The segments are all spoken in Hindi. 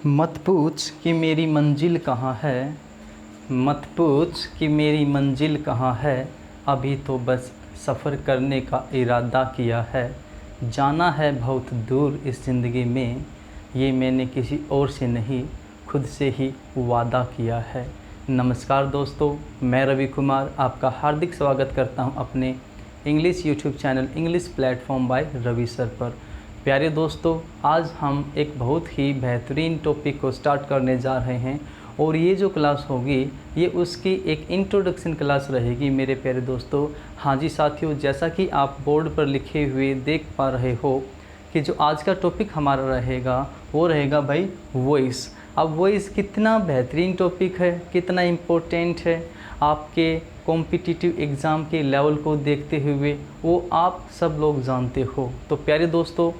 मत पूछ कि मेरी मंजिल कहाँ है, मत पूछ कि मेरी मंजिल कहाँ है, अभी तो बस सफ़र करने का इरादा किया है। जाना है बहुत दूर इस ज़िंदगी में, ये मैंने किसी और से नहीं खुद से ही वादा किया है। नमस्कार दोस्तों, मैं रवि कुमार आपका हार्दिक स्वागत करता हूं अपने English YouTube channel English platform by Ravi sir पर। प्यारे दोस्तों, आज हम एक बहुत ही बेहतरीन टॉपिक को स्टार्ट करने जा रहे हैं और ये जो क्लास होगी ये उसकी एक इंट्रोडक्शन क्लास रहेगी मेरे प्यारे दोस्तों। हाँ जी साथियों, जैसा कि आप बोर्ड पर लिखे हुए देख पा रहे हो कि जो आज का टॉपिक हमारा रहेगा वो रहेगा भाई वॉइस। अब वॉइस कितना बेहतरीन टॉपिक है, कितना इम्पोर्टेंट है आपके कॉम्पिटिटिव एग्ज़ाम के लेवल को देखते हुए वो आप सब लोग जानते हो। तो प्यारे दोस्तों,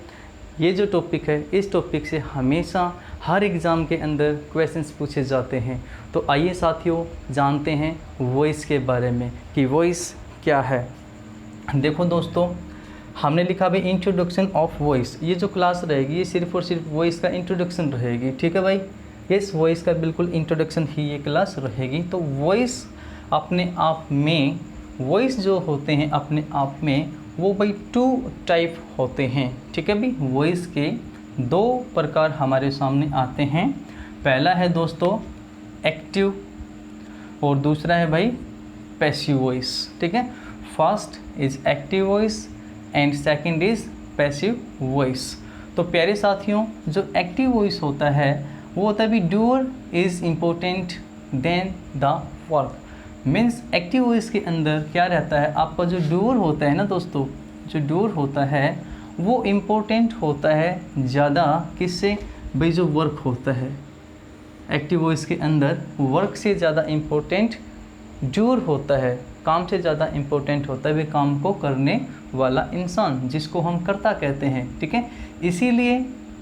ये जो टॉपिक है इस टॉपिक से हमेशा हर एग्ज़ाम के अंदर क्वेश्चंस पूछे जाते हैं। तो आइए साथियों जानते हैं वॉइस के बारे में कि वॉइस क्या है। देखो दोस्तों, हमने लिखा भाई इंट्रोडक्शन ऑफ वॉइस। ये जो क्लास रहेगी ये सिर्फ और सिर्फ वॉइस का इंट्रोडक्शन रहेगी, ठीक है भाई। इस वॉइस का बिल्कुल इंट्रोडक्शन ही ये क्लास रहेगी। तो वॉइस अपने आप में, वॉइस जो होते हैं अपने आप में वो भाई 2 टाइप होते हैं, ठीक है भाई। वॉइस के 2 प्रकार हमारे सामने आते हैं। पहला है दोस्तों एक्टिव और दूसरा है भाई पैसिव वॉइस, ठीक है। First is active voice and second is passive voice. तो प्यारे साथियों, जो एक्टिव वॉइस होता है वो होता है भी doer is important then the work. Means active voice के अंदर क्या रहता है, आपका जो डूअर होता है ना दोस्तों, जो डूअर होता है वो इम्पोर्टेंट होता है ज़्यादा किससे भाई, जो वर्क होता है। एक्टिव वॉइस के अंदर वर्क से ज़्यादा इम्पोर्टेंट डूअर होता है, काम से ज़्यादा इम्पोर्टेंट होता है वे काम को करने वाला इंसान, जिसको हम कर्ता कहते हैं, ठीक है।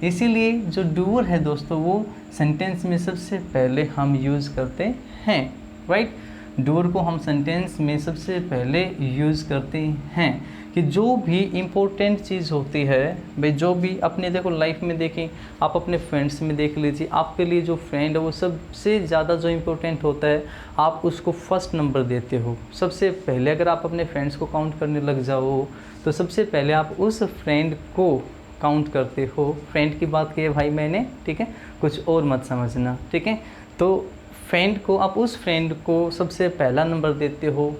इसीलिए जो डूअर है दोस्तों वो सेंटेंस में सबसे पहले हम यूज़ करते हैं, राइट। डूअर को हम सेंटेंस में सबसे पहले यूज़ करते हैं कि जो भी इम्पोर्टेंट चीज़ होती है भाई, जो भी अपने देखो लाइफ में देखें, आप अपने फ्रेंड्स में देख लीजिए, आपके लिए जो फ्रेंड है वो सबसे ज़्यादा जो इम्पोर्टेंट होता है आप उसको फर्स्ट नंबर देते हो। सबसे पहले अगर आप अपने फ्रेंड्स को काउंट करने लग जाओ तो सबसे पहले आप उस फ्रेंड को काउंट करते हो। फ्रेंड की बात की है भाई मैंने, ठीक है, कुछ और मत समझना, ठीक है। तो फ्रेंड को, आप उस फ्रेंड को सबसे पहला नंबर देते हो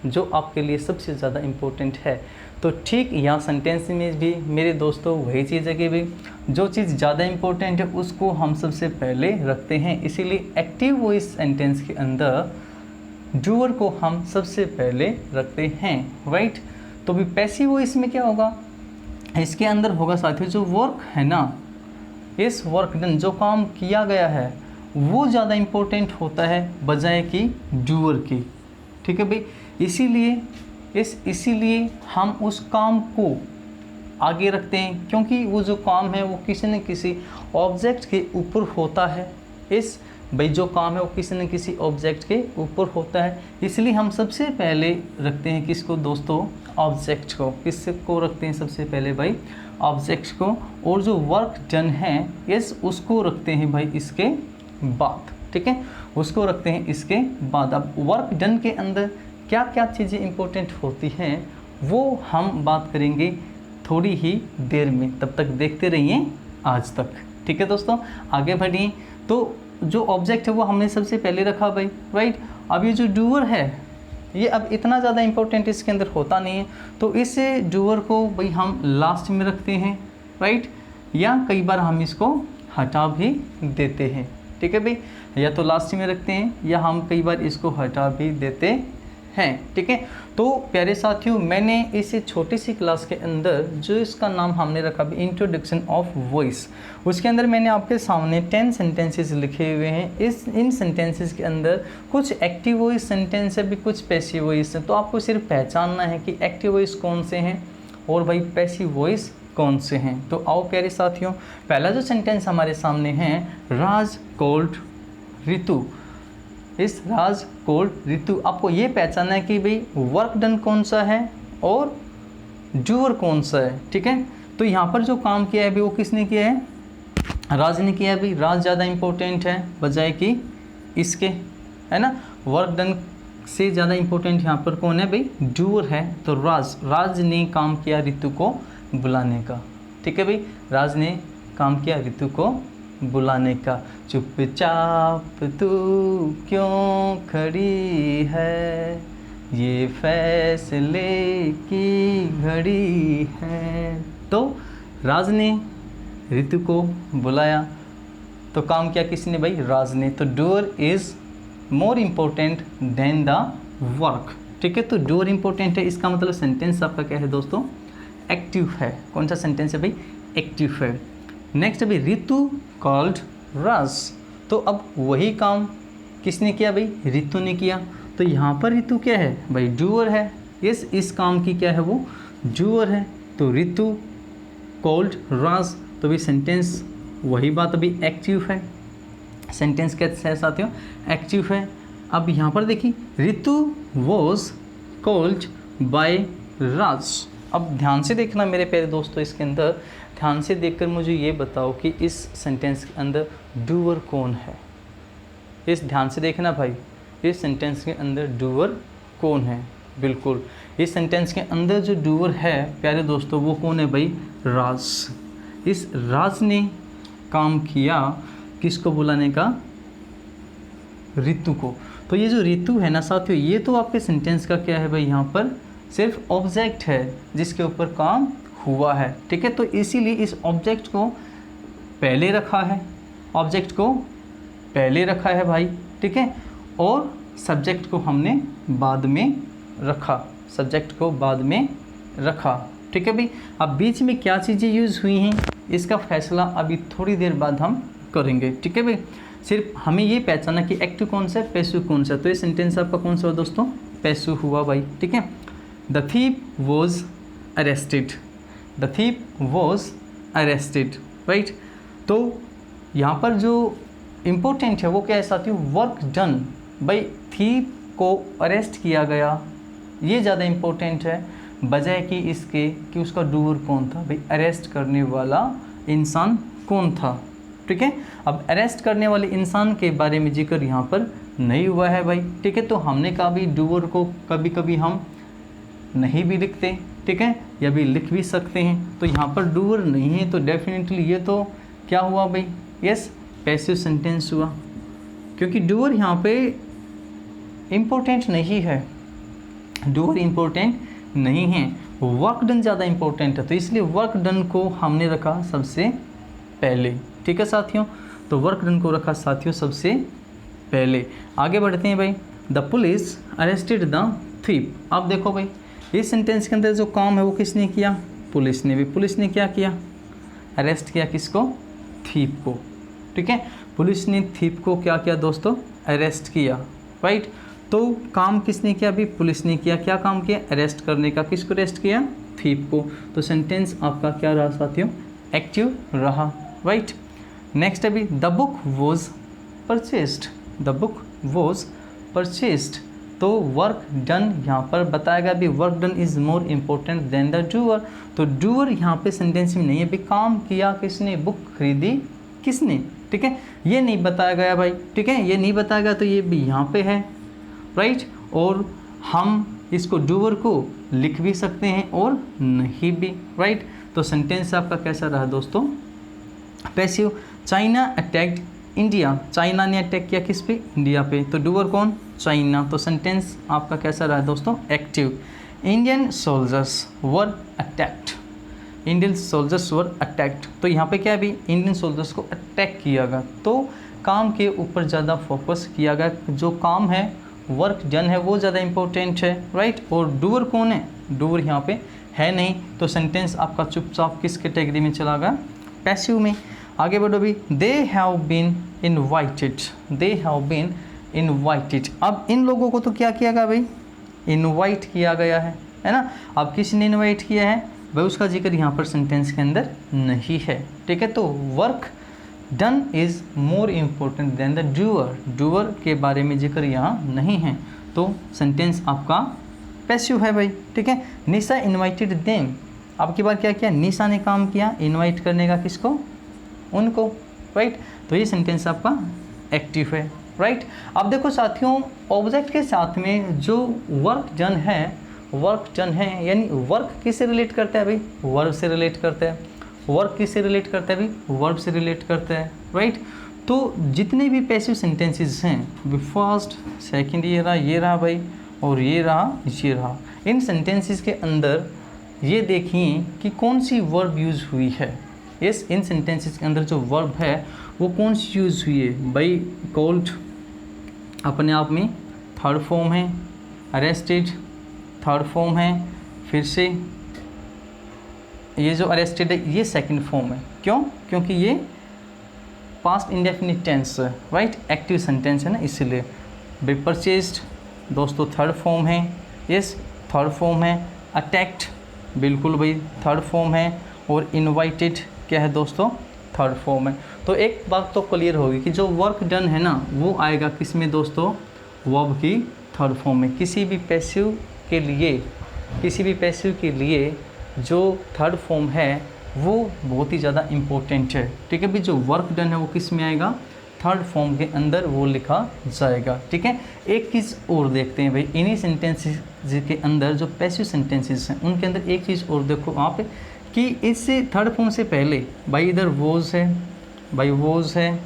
जो आपके लिए सबसे ज़्यादा इम्पोर्टेंट है। तो ठीक यहाँ सेंटेंस में भी मेरे दोस्तों वही चीज़ है कि भाई जो चीज़ ज़्यादा इम्पोर्टेंट है उसको हम सबसे पहले रखते हैं। इसीलिए एक्टिव वॉइस सेंटेंस के अंदर डूअर को हम सबसे पहले रखते हैं, राइट। तो भी पैसिव वॉइस में क्या होगा, इसके अंदर होगा साथियों जो वर्क है ना, इस वर्क डन, जो काम किया गया है वो ज़्यादा इम्पोर्टेंट होता है बजाय कि डूअर की, ठीक है भाई। इसीलिए हम उस काम को आगे रखते हैं क्योंकि वो जो काम है वो किसी न किसी ऑब्जेक्ट के ऊपर होता है। इस भाई जो काम है वो किसी न किसी ऑब्जेक्ट के ऊपर होता है, इसलिए हम सबसे पहले रखते हैं किसको दोस्तों, ऑब्जेक्ट को। किसको रखते हैं सबसे पहले भाई, ऑब्जेक्ट को। और जो वर्क डन है उसको रखते हैं भाई इसके बाद, ठीक है, उसको रखते हैं इसके बाद। अब वर्क डन के अंदर क्या क्या चीज़ें इंपॉर्टेंट होती हैं वो हम बात करेंगे थोड़ी ही देर में, तब तक देखते रहिए आज तक, ठीक है दोस्तों। आगे बढ़िए। तो जो ऑब्जेक्ट है वो हमने सबसे पहले रखा भाई, राइट। अब ये जो डूअर है ये अब इतना ज़्यादा इंपॉर्टेंट इसके अंदर होता नहीं है, तो इस डूअर को भाई हम लास्ट में रखते हैं, राइट, या कई बार हम इसको हटा भी देते हैं, ठीक है भाई। या तो लास्ट में रखते हैं या हम कई बार इसको हटा भी देते हैं, ठीक है। तो प्यारे साथियों, मैंने इस छोटी सी क्लास के अंदर जो इसका नाम हमने रखा भी इंट्रोडक्शन ऑफ वॉइस, उसके अंदर मैंने आपके सामने 10 सेंटेंसेस लिखे हुए हैं। इन सेंटेंसेस के अंदर कुछ एक्टिव वॉइस सेंटेंस है भी, कुछ पैसिव वॉइस है। तो आपको सिर्फ पहचानना है कि एक्टिव वॉइस कौन से हैं और भाई पैसिव वॉइस कौन से हैं। तो आओ प्यारे साथियों, पहला जो सेंटेंस हमारे सामने है, राज कोल्ड ऋतु। इस राज कोल्ड ऋतु, आपको ये पहचानना है कि भाई वर्क डन कौन सा है और डूअर कौन सा है, ठीक है। तो यहाँ पर जो काम किया है भी वो किसने किया है, राज ने किया भाई, राज ज़्यादा इम्पोर्टेंट है बजाय कि इसके, है ना। वर्क डन से ज़्यादा इम्पोर्टेंट यहाँ पर कौन है भाई, डूअर है। तो राज ने काम किया ऋतु को बुलाने का, ठीक है भाई, राज ने काम किया ऋतु को बुलाने का। चुपचाप तू क्यों खड़ी है, ये फैसले की घड़ी है। तो राज ने ऋतु को बुलाया, तो काम किया किसने भाई, राज ने। तो doer is more important then the work, ठीक है। तो डूअर इम्पोर्टेंट है, इसका मतलब सेंटेंस आपका क्या है दोस्तों, एक्टिव है। कौन सा सेंटेंस है भाई, एक्टिव है। नेक्स्ट अभी ऋतु कॉल्ड राज, तो अब वही काम किसने किया भाई, ऋतु ने किया। तो यहाँ पर ऋतु क्या है भाई, डूअर है। यस, इस काम की क्या है वो, डूअर है। तो ऋतु कॉल्ड राज, तो भी सेंटेंस वही बात अभी एक्टिव है। सेंटेंस कैसे है साथियों, एक्टिव है। अब यहाँ पर देखिए ऋतु वॉज कॉल्ड बाय राज। अब ध्यान से देखना मेरे प्यारे दोस्तों, इसके अंदर ध्यान से देखकर मुझे ये बताओ कि इस सेंटेंस के अंदर डूअर कौन है। इस ध्यान से देखना भाई, इस सेंटेंस के अंदर डूअर कौन है। बिल्कुल, इस सेंटेंस के अंदर जो डूअर है प्यारे दोस्तों वो कौन है भाई, राज। इस राज ने काम किया किसको बुलाने का, ऋतु को। तो ये जो ऋतु है ना साथियों, ये तो आपके सेंटेंस का क्या है भाई, यहाँ पर सिर्फ ऑब्जेक्ट है जिसके ऊपर काम हुआ है, ठीक है। तो इसीलिए इस ऑब्जेक्ट को पहले रखा है, ऑब्जेक्ट को पहले रखा है भाई, ठीक है। और सब्जेक्ट को हमने बाद में रखा, सब्जेक्ट को बाद में रखा, ठीक है भाई। अब बीच में क्या चीज़ें यूज़ हुई हैं इसका फैसला अभी थोड़ी देर बाद हम करेंगे, ठीक है भाई। सिर्फ हमें ये पहचाना कि एक्टिव कौन सा है, पैसिव कौन सा। तो ये सेंटेंस आपका कौन सा हुआ दोस्तों, पैसिव हुआ भाई, ठीक है। The thief was arrested, the thief was arrested, right. तो यहाँ पर जो इम्पोर्टेंट है वो क्या है साथियों, वर्क डन। भाई थीप को अरेस्ट किया गया, ये ज़्यादा इम्पोर्टेंट है बजाय कि इसके कि उसका डूअर कौन था भाई, अरेस्ट करने वाला इंसान कौन था, ठीक है। अब अरेस्ट करने वाले इंसान के बारे में जिक्र यहाँ पर नहीं हुआ है भाई, ठीक है। तो हमने कहा भी डूअर को कभी कभी हम नहीं भी लिखते, ठीक है, या भी लिख भी सकते हैं। तो यहाँ पर डूअर नहीं है, तो डेफिनेटली ये तो क्या हुआ भाई, यस, पैसिव सेंटेंस हुआ, क्योंकि डूअर यहाँ पे इम्पोर्टेंट नहीं है, डूअर इम्पोर्टेंट नहीं है, वर्क डन ज़्यादा इम्पोर्टेंट है। तो इसलिए वर्क डन को हमने रखा सबसे पहले, ठीक है साथियों। तो वर्क डन को रखा साथियों सबसे पहले। आगे बढ़ते हैं भाई। The police arrested the thief. अब देखो भाई इस सेंटेंस के अंदर जो काम है वो किसने किया, पुलिस ने भी। पुलिस ने क्या किया, अरेस्ट किया किसको, थीप को, ठीक है। पुलिस ने थीप को क्या किया दोस्तों, अरेस्ट किया, राइट। तो काम किसने किया अभी, पुलिस ने किया। क्या काम किया, अरेस्ट करने का। किसको अरेस्ट किया, थीप को। तो सेंटेंस आपका क्या रहा साथियों, एक्टिव रहा, राइट। नेक्स्ट अभी the book was purchased, the book was purchased. तो वर्क डन यहाँ पर बताएगा भी, work done is more important then the doer. तो डूअर यहाँ पे सेंटेंस में नहीं है भी, काम किया किसने, बुक खरीदी किसने, ठीक है, ये नहीं बताया गया भाई, ठीक है, ये नहीं बताया गया। तो ये भी यहाँ पे है, राइट। और हम इसको डूअर को लिख भी सकते हैं और नहीं भी, राइट। तो सेंटेंस आपका कैसा रहा दोस्तों, passive. China attacked India, China ने अटैक किया किस पे, इंडिया पे। तो डूअर कौन, चाइना। तो सेंटेंस आपका कैसा रहा दोस्तों, एक्टिव। इंडियन सोल्जर्स वर अटैक्ड, इंडियन सोल्जर्स वर अटैक्ड। तो यहाँ पे क्या है भी, इंडियन सोल्जर्स को अटैक किया गया। तो काम के ऊपर ज़्यादा फोकस किया गया, जो काम है वर्क डन है वो ज़्यादा इंपॉर्टेंट है, राइट। और डूअर कौन है, डूअर यहाँ पे है नहीं। तो सेंटेंस आपका चुपचाप किस कैटेगरी में चला गया, पैसिव में। आगे बढ़ो भी। They have been invited, they have been invited. अब इन लोगों को तो क्या किया गया भाई, इन्वाइट किया गया है ना। अब किसने इन्वाइट किया है भाई, उसका जिक्र यहाँ पर सेंटेंस के अंदर नहीं है, ठीक है। तो work done is more important then the doer, doer के बारे में जिक्र यहाँ नहीं है। तो सेंटेंस आपका पैसिव है भाई, ठीक है। निशा इन्वाइटेड देम, अब की बार क्या किया, निशा ने काम किया इन्वाइट करने का, किसको, उनको, राइट। तो ये सेंटेंस आपका एक्टिव है, राइट। अब देखो साथियों, ऑब्जेक्ट के साथ में जो वर्क डन है यानी वर्क किससे रिलेट करता है भाई, वर्ब से रिलेट करता है। वर्क किससे रिलेट करता है भाई, वर्ब से रिलेट करता है, राइट। तो जितने भी पैसिव सेंटेंसेस हैं, फर्स्ट सेकंड ये रहा भाई, और ये रहा, इन सेंटेंसेस के अंदर ये देखिए कि कौन सी वर्ब यूज़ हुई है। यस, इन सेंटेंसेस के अंदर जो वर्ब है वो कौन सी यूज़ हुई है भाई। कॉल्ड अपने आप में थर्ड फॉर्म है, अरेस्टेड थर्ड फॉर्म है, फिर से ये जो अरेस्टेड है ये सेकंड फॉर्म है। क्यों? क्योंकि ये पास्ट इंडेफिनिट टेंस है, राइट, एक्टिव सेंटेंस है ना, इसलिए। बी परचेज्ड दोस्तों थर्ड फॉर्म है, यस थर्ड फॉर्म है। अटैक्ड बिल्कुल भाई थर्ड फॉर्म है, और इनवाइटेड क्या है दोस्तों, थर्ड फॉर्म है। तो एक बात तो क्लियर होगी कि जो वर्क डन है ना वो आएगा किस में दोस्तों, वर्ब की थर्ड फॉर्म में। किसी भी पैसिव के लिए जो थर्ड फॉर्म है वो बहुत ही ज़्यादा इम्पोर्टेंट है, ठीक है भाई। जो वर्क डन है वो किस में आएगा, थर्ड फॉर्म के अंदर वो लिखा जाएगा, ठीक है। एक चीज़ और देखते हैं भाई, इन्हीं सेंटेंसेस के अंदर जो पैसिव सेंटेंसेस हैं उनके अंदर एक चीज़ और देखो आप कि इससे थर्ड फॉर्म से पहले भाई इधर वोज है, भाई वोज है,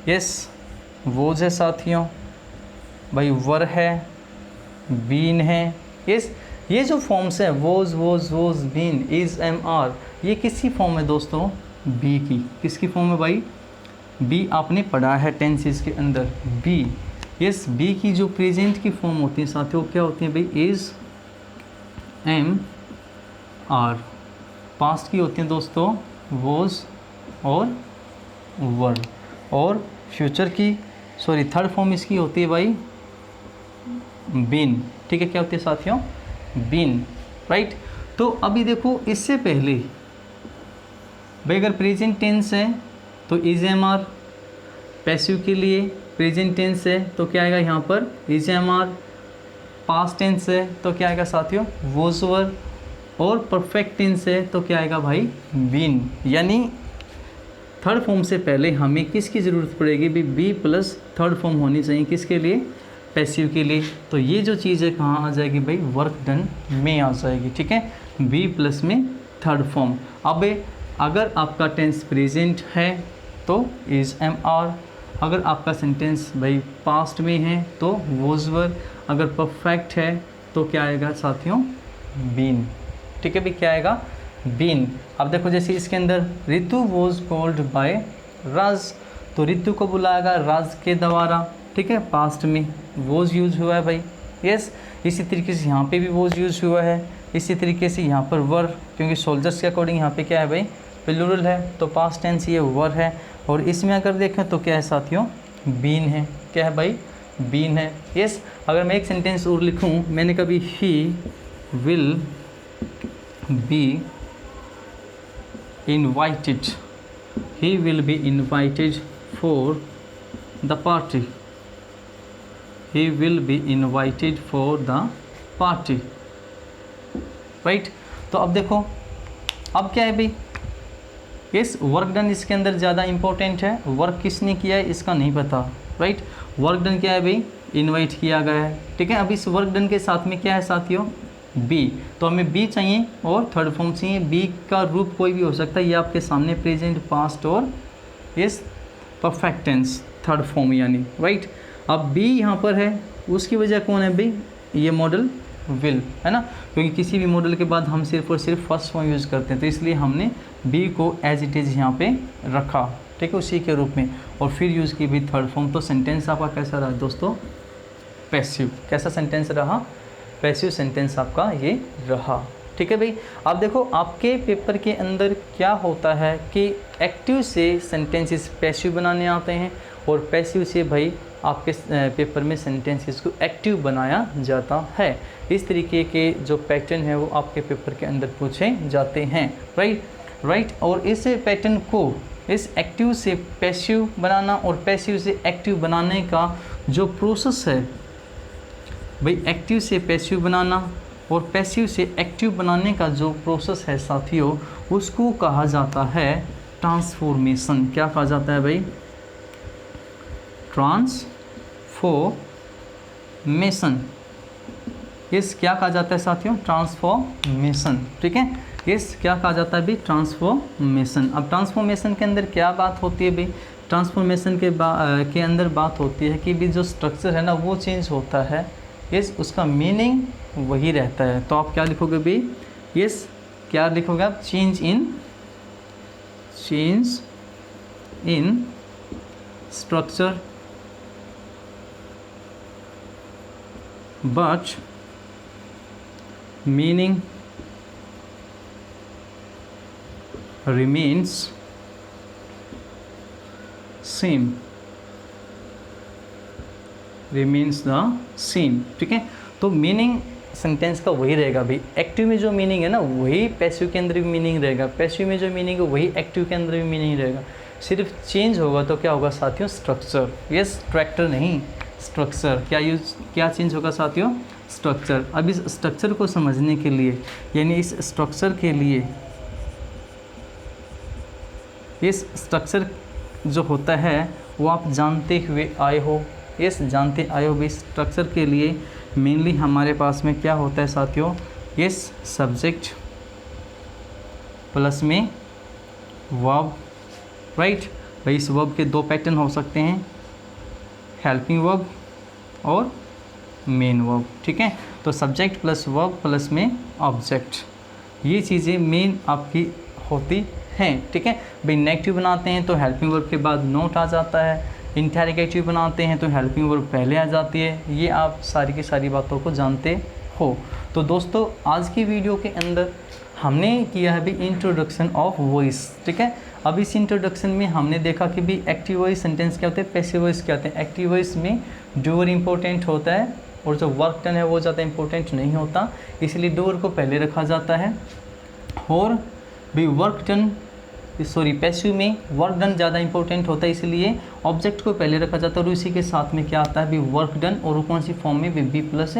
यस वोज है साथियों, भाई वर है, बीन है, यस। ये जो फॉर्म्स है was been, is, am, are, ये किसकी फॉर्म है दोस्तों, बी की। किसकी फॉर्म है भाई, बी आपने पढ़ा है टेंसेस के अंदर, बी, यस। बी की जो प्रेजेंट की फॉर्म होती है साथियों क्या होती है भाई, इज, एम, आर। पास्ट की होती हैं दोस्तों वोज और वर, और फ्यूचर की थर्ड फॉर्म इसकी होती है भाई बीन, ठीक है। क्या होती है साथियों, बीन, राइट। तो अभी देखो इससे पहले भाई अगर प्रेजेंट टेंस है तो इज, एम, आर। पैसिव के लिए प्रेजेंट टेंस है तो क्या आएगा यहाँ पर, is, am, are. Past tense है तो क्या आएगा साथियों, वोज, वर। और परफेक्ट टेंस है तो क्या आएगा भाई, बीन। यानी थर्ड फॉर्म से पहले हमें किसकी ज़रूरत पड़ेगी भी, बी प्लस थर्ड फॉर्म होनी चाहिए, किसके लिए, पैसिव के लिए। तो ये जो चीज़ है कहाँ आ जाएगी भाई, वर्क डन में आ जाएगी, ठीक है, बी प्लस में थर्ड फॉर्म। अब अगर आपका टेंस प्रेजेंट है तो इज, एम, आर। अगर आपका सेंटेंस भाई पास्ट में है तो वोज, वर। अगर परफेक्ट है तो क्या आएगा साथियों, बीन, ठीक है भाई, क्या आएगा, बीन। अब देखो जैसे इसके अंदर रितु वॉज कॉल्ड बाय राज, तो रितु को बुलाएगा राज के द्वारा, ठीक है, पास्ट में वॉज यूज हुआ है भाई, यस। इसी तरीके से यहाँ पे भी वॉज यूज हुआ है, इसी तरीके से यहाँ पर वर, क्योंकि सोल्जर्स के अकॉर्डिंग यहाँ पे क्या है भाई, प्लूरल है, तो पास्ट टेंस ये वर है। और इसमें अगर देखें तो क्या है साथियों, बीन है, क्या है भाई, बीन है, यस। अगर मैं एक सेंटेंस और लिखूँ, मैंने कभी he will be invited, he will be invited for the party, he will be invited for the party, right। तो अब देखो अब क्या है भाई, इस वर्क डन इसके अंदर ज़्यादा इंपॉर्टेंट है, वर्क किसने किया है इसका नहीं पता, राइट। वर्क डन क्या है भाई, इनवाइट किया गया है, ठीक है। अब इस वर्क डन के साथ में क्या है साथियों, बी, तो हमें बी चाहिए और थर्ड फॉर्म चाहिए। बी का रूप कोई भी हो सकता है, ये आपके सामने प्रेजेंट, पास्ट और yes perfect tense third form यानी, राइट। अब बी यहाँ पर है, उसकी वजह कौन है भाई, ये मॉडल विल है ना, क्योंकि किसी भी मॉडल के बाद हम सिर्फ और सिर्फ फर्स्ट फॉर्म यूज़ करते हैं, तो इसलिए हमने बी को एज इट इज़ यहाँ पे रखा, ठीक है, उसी के रूप में, और फिर यूज़ की भी थर्ड फॉर्म। तो सेंटेंस आपका कैसा रहा दोस्तों, पैसिव। कैसा सेंटेंस रहा, पैसिव सेंटेंस आपका ये रहा, ठीक है भाई। अब देखो आपके पेपर के अंदर क्या होता है कि एक्टिव से सेंटेंसेस पैसिव बनाने आते हैं, और पैसिव से भाई आपके पेपर में सेंटेंसेस को एक्टिव बनाया जाता है। इस तरीके के जो पैटर्न है वो आपके पेपर के अंदर पूछे जाते हैं, राइट। और इस पैटर्न को, इस एक्टिव से पैसिव बनाना और पैसिव से एक्टिव बनाने का जो प्रोसेस है भाई, एक्टिव से पैसिव बनाना और पैसिव से एक्टिव बनाने का जो प्रोसेस है साथियों, उसको कहा जाता है ट्रांसफॉर्मेशन। क्या कहा जाता है भाई? ट्रांसफॉर्मेशन। इस क्या कहा जाता है साथियों? ट्रांसफॉर्मेशन। ठीक है, इस क्या कहा जाता है भाई? ट्रांसफॉर्मेशन। अब ट्रांसफॉर्मेशन के अंदर क्या बात होती है भाई? ट्रांसफॉर्मेशन के अंदर बात होती है कि भी जो स्ट्रक्चर है ना वो चेंज होता है, इस उसका मीनिंग वही रहता है। तो आप क्या लिखोगे भाई? इस क्या लिखोगे आप? Change in structure but meaning remains same, remains the same। ठीक है, तो मीनिंग सेंटेंस का वही रहेगा भाई। एक्टिव में जो मीनिंग है ना वही पैसिव के अंदर भी मीनिंग रहेगा, पैसिव में जो मीनिंग है वही एक्टिव के अंदर भी मीनिंग रहेगा। सिर्फ चेंज होगा तो क्या होगा साथियों? स्ट्रक्चर। यस, ट्रैक्टर नहीं, स्ट्रक्चर। क्या चेंज होगा साथियों? स्ट्रक्चर। अब इस स्ट्रक्चर को समझने के लिए, यानी इस स्ट्रक्चर के लिए, इस स्ट्रक्चर जो होता है वो आप जानते हुए आए हो। यस, जानते आए हो भाई। स्ट्रक्चर के लिए मेनली हमारे पास में क्या होता है साथियों? यस, सब्जेक्ट प्लस में वर्ब। राइट भाई, इस वर्ब के दो पैटर्न हो सकते हैं, हेल्पिंग वर्ब और मेन वर्ब। ठीक है, तो सब्जेक्ट प्लस वर्ब प्लस में ऑब्जेक्ट, ये चीज़ें मेन आपकी होती हैं। ठीक है भाई, नेगेटिव बनाते हैं तो हेल्पिंग वर्ब के बाद नोट आ जाता है, इंटरोगेटिव बनाते हैं तो हेल्पिंग वर्ब पहले आ जाती है। ये आप सारी की सारी बातों को जानते हो। तो दोस्तों, आज की वीडियो के अंदर हमने किया है भी इंट्रोडक्शन ऑफ वॉइस। ठीक है, अब इस इंट्रोडक्शन में हमने देखा कि भी एक्टिव वॉइस सेंटेंस क्या होते हैं, पैसिव वॉइस क्या होते हैं। एक्टिव वॉइस में डूअर इंपॉर्टेंट होता है और जो वर्क डन है वो ज़्यादा इंपॉर्टेंट नहीं होता, इसलिए डूअर को पहले रखा जाता है। और भी वर्क डन, सॉरी, पैसिव में वर्क डन ज़्यादा इंपॉर्टेंट होता है, इसलिए ऑब्जेक्ट को पहले रखा जाता है। और इसी के साथ में क्या आता है भी वर्क डन, और कौन सी फॉर्म में? बी प्लस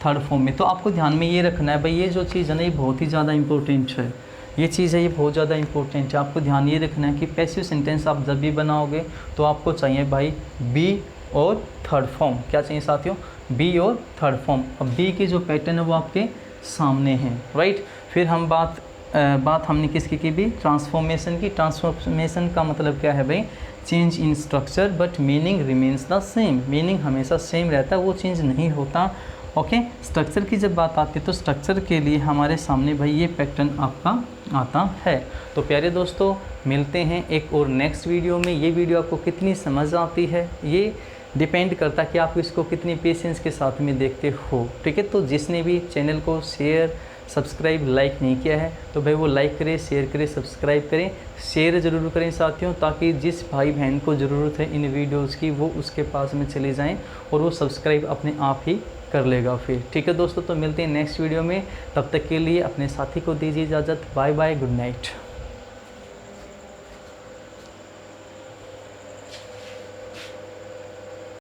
थर्ड फॉर्म में। तो आपको ध्यान में ये रखना है भाई, ये जो चीज़ है ना ये बहुत ही ज़्यादा इंपॉर्टेंट है, ये चीज़ है ये बहुत ज़्यादा इंपॉर्टेंट है। आपको ध्यान ये रखना है कि पैसिव सेंटेंस आप जब भी बनाओगे तो आपको चाहिए भाई बी और थर्ड फॉर्म। क्या चाहिए साथियों? बी और थर्ड फॉर्म। अब बी की जो पैटर्न है वो आपके सामने है। राइट, फिर हम बात हमने किसकी की भी? ट्रांसफॉर्मेशन की। ट्रांसफॉर्मेशन का मतलब क्या है भाई? Change in structure but meaning remains the same. Meaning हमेशा सेम रहता है, वो चेंज नहीं होता। ओके, स्ट्रक्चर की जब बात आती है तो स्ट्रक्चर के लिए हमारे सामने भाई ये पैटर्न आपका आता है। तो प्यारे दोस्तों, मिलते हैं एक और नेक्स्ट वीडियो में। ये वीडियो आपको कितनी समझ आती है ये डिपेंड करता है कि आप इसको कितनी पेशेंस के साथ में देखते हो। ठीक है, तो जिसने भी चैनल को शेयर, सब्सक्राइब, लाइक नहीं किया है तो भाई वो लाइक करें, शेयर करें, सब्सक्राइब करें, शेयर ज़रूर करें साथियों, ताकि जिस भाई बहन को ज़रूरत है इन वीडियोस की वो उसके पास में चले जाएं और वो सब्सक्राइब अपने आप ही कर लेगा फिर। ठीक है दोस्तों, तो मिलते हैं नेक्स्ट वीडियो में। तब तक के लिए अपने साथी को दीजिए इजाज़त। Bye bye, good night.